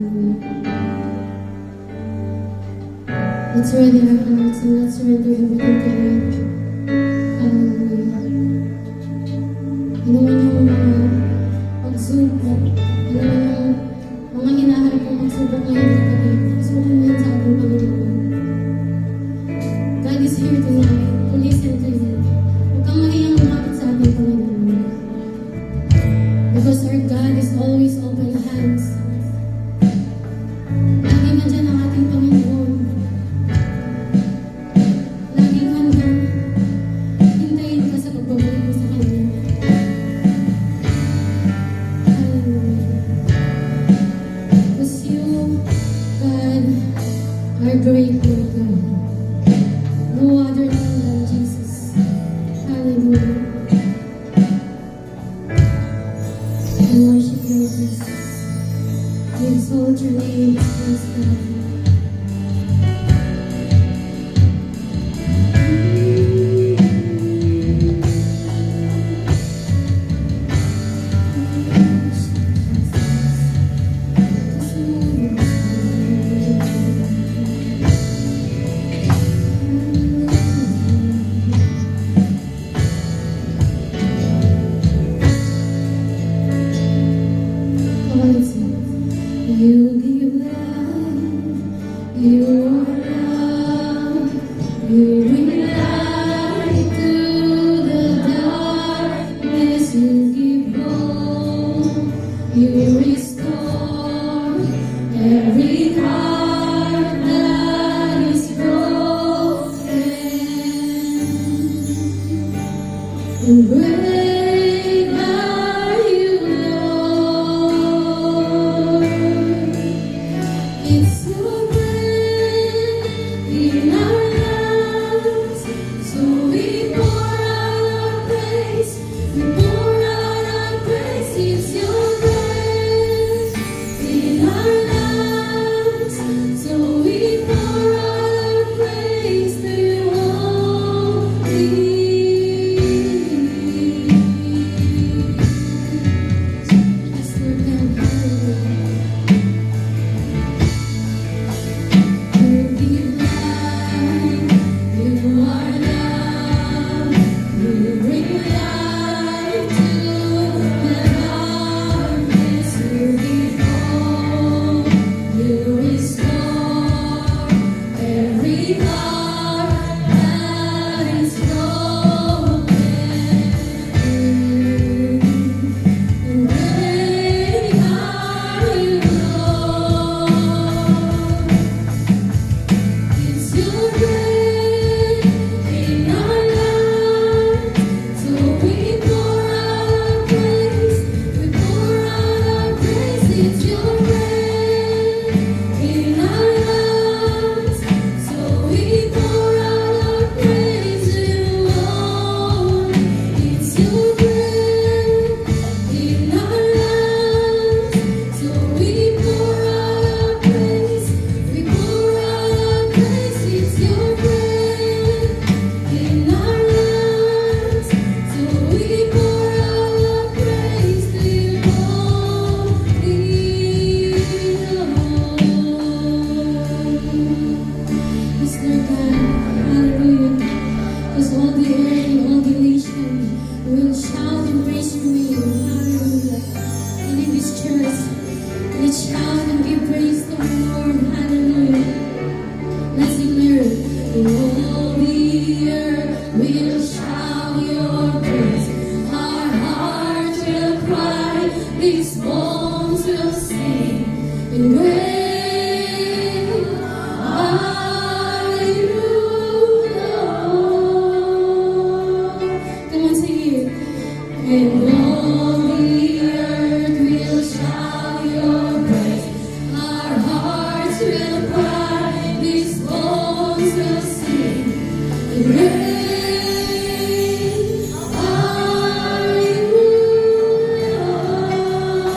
Let's ready our hearts and let's surrender everything to Him. Hallelujah. Ano man yung mga pagsubok, ano man yung mga hinaharap kong pagsubok ngayon kapatid, subukan mo yan sa ating Panginoon. God is here tonight to listen to you. Huwag kang mahiyang lumapit sa ating Panginoon. Because our God is always open hands. Laging nandyan ang ating Panginoon. Laging handang hintayin ka sa pagbabalik mo sa Kanya. Hallelujah. Because you, God, are great, Lord God. No other name than Jesus. Hallelujah. We worship you, Jesus. We exalt your name, praise God. You give life, you are love, you bring light to the darkness, you give hope, you restore every heart that is broken. And great are you, Lord. It's your breath in our lungs, so we pour out our praise. We pour out our praise. It's your breath in our lungs, so we pour out our praise to you only. Yes, Lord God, hallelujah. You give life, you are love, you bring light to the darkness, you give hope, you restore every heart that is broken. And great are you, Lord. It's your breath in our lungs, so we pour out our praise. We pour out our praise. It's your breath in our lungs, so we pour out our praise to you only. It's your breath in our lungs, so we pour out our praise. We pour out our praise. It's your breath in our lungs, so we pour out our praise to you only, Lord. Yes, Lord God, hallelujah. Because all the earth and all the nation will shout and praise your name, hallelujah. And in this church, let's shout and give praise to the Lord, hallelujah. Let's declare it. All the earth will shout your praise. Our hearts will cry. These bones will sing. And great are you, Lord. Come on, sing it. And all the earth will shout your praise. Our hearts will cry. These bones will sing. And great are you, Lord.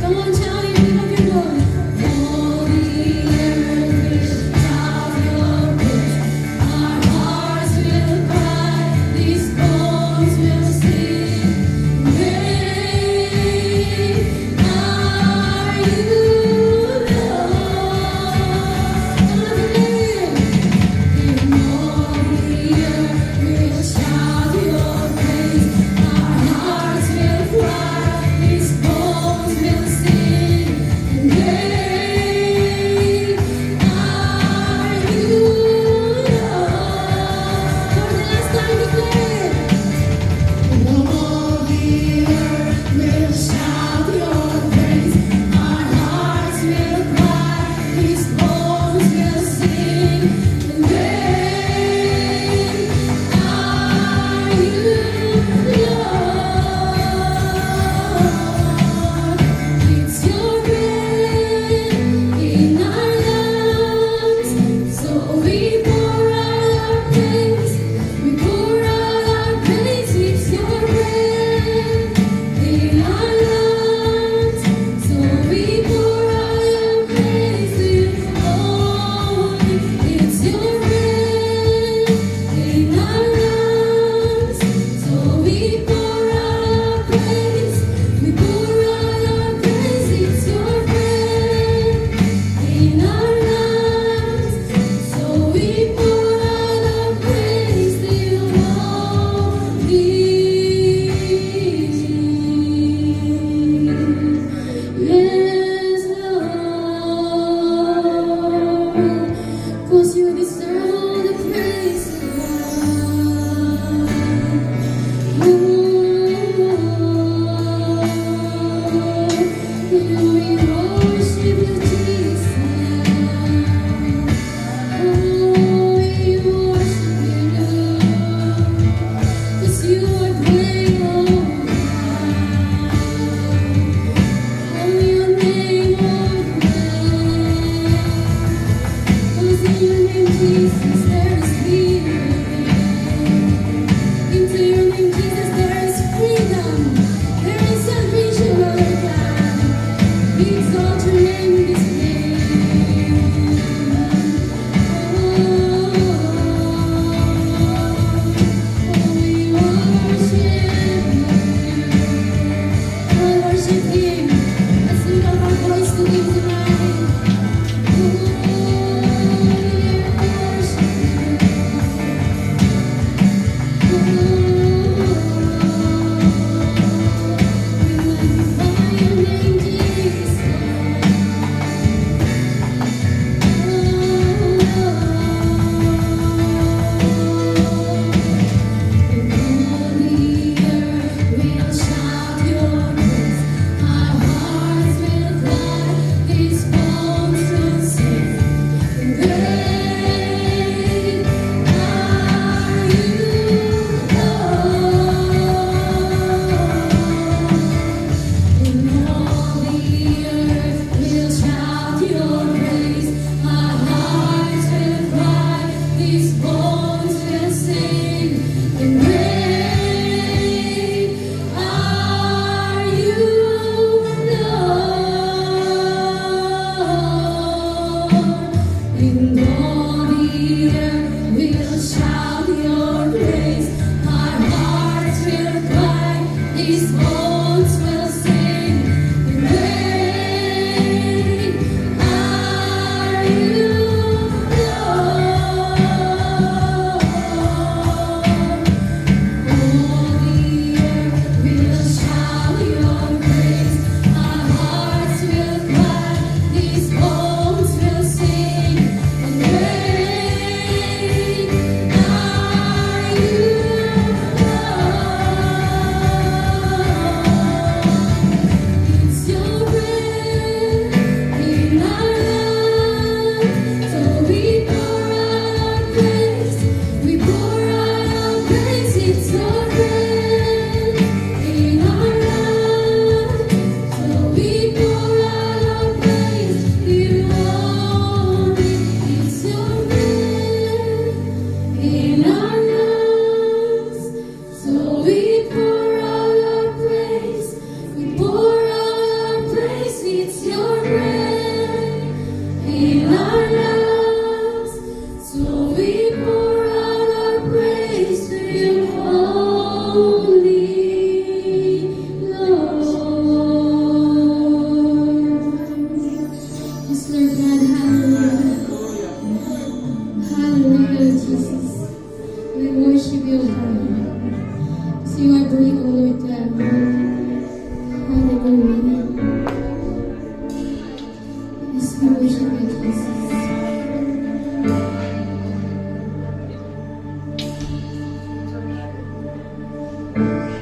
Come on, shout it. exalt your name in this